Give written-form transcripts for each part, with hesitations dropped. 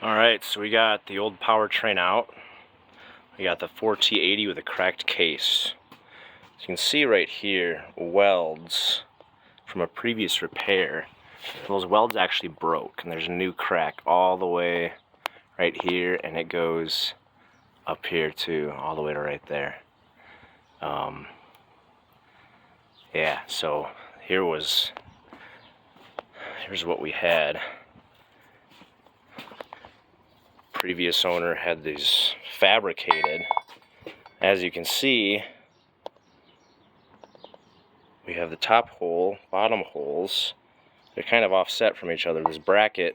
Alright, so we got the old powertrain out. We got the 4T80 with a cracked case. As you can see right here, welds from a previous repair. Those welds actually broke, and there's a new crack all the way right here, and it goes up here too, all the way to right there. Yeah, so here's what we had. Previous owner had these fabricated. As you can see, we have the top hole, bottom holes. They're kind of offset from each other. This bracket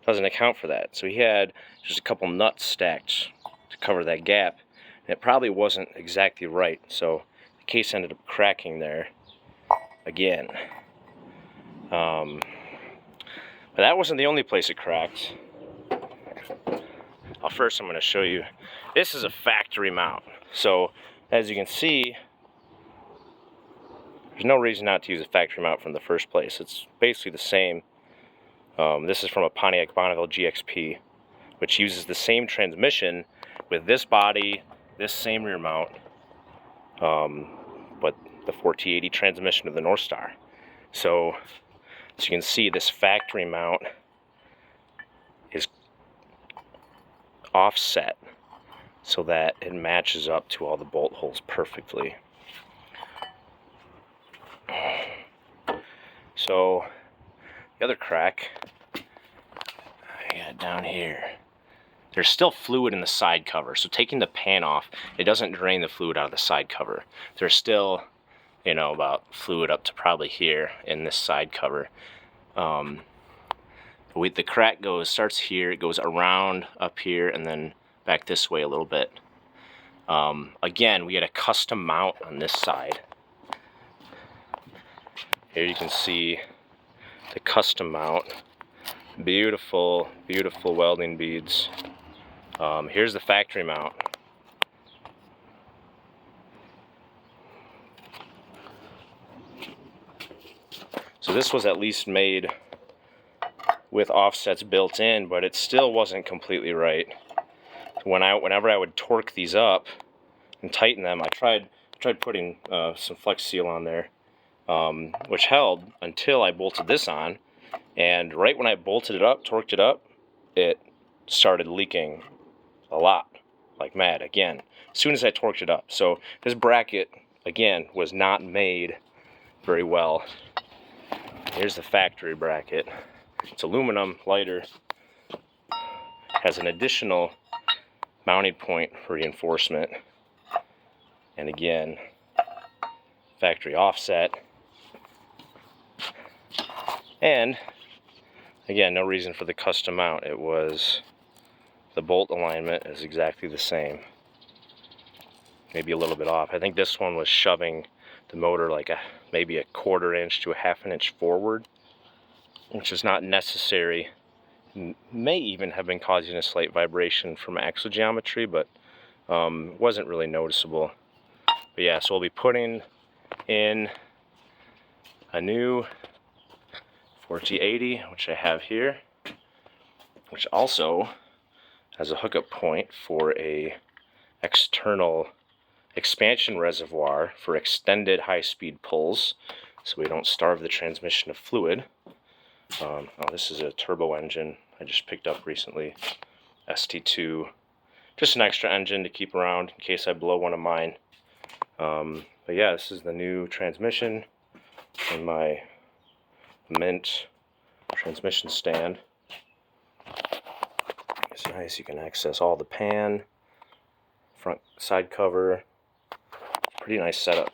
doesn't account for that. So he had just a couple nuts stacked to cover that gap, and it probably wasn't exactly right. So the case ended up cracking there again. But that wasn't the only place it cracked. First I'm going to show you, this is a factory mount. So as you can see, there's no reason not to use a factory mount from the first place. It's basically the same. This is from a Pontiac Bonneville GXP, which uses the same transmission with this body, this same rear mount, but the 4T80 transmission of the Northstar. So as you can see, this factory mount is offset so that it matches up to all the bolt holes perfectly. So the other crack I got down here, there's still fluid in the side cover, so taking the pan off, it doesn't drain the fluid out of the side cover. There's still, you know, about fluid up to probably here in this side cover. The crack starts here, it goes around up here, and then back this way a little bit. Again, we had a custom mount on this side. Here you can see the custom mount. Beautiful, beautiful welding beads. Here's the factory mount. So this was at least made with offsets built in, but it still wasn't completely right. Whenever I would torque these up and tighten them, I tried putting some Flex Seal on there, which held until I bolted this on, and right when I bolted it up, torqued it up, it started leaking a lot, like mad again, as soon as I torqued it up. So this bracket, again, was not made very well. Here's the factory bracket. It's aluminum, lighter, has an additional mounting point for reinforcement, and again, factory offset, and again, no reason for the custom mount. It was the bolt alignment is exactly the same, maybe a little bit off. I think this one was shoving the motor like maybe a 1/4 inch to a 1/2 inch forward, which is not necessary. May even have been causing a slight vibration from axle geometry, but wasn't really noticeable. But yeah, so we'll be putting in a new 4T80, which I have here, which also has a hookup point for a external expansion reservoir for extended high-speed pulls, so we don't starve the transmission of fluid. Oh, this is a turbo engine I just picked up recently, ST2. Just an extra engine to keep around in case I blow one of mine. But yeah, this is the new transmission in my Mint transmission stand. It's nice, you can access all the pan, front side cover. Pretty nice setup.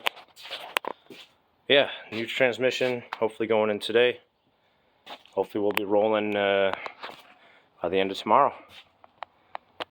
Yeah, new transmission, hopefully going in today. Hopefully we'll be rolling by the end of tomorrow.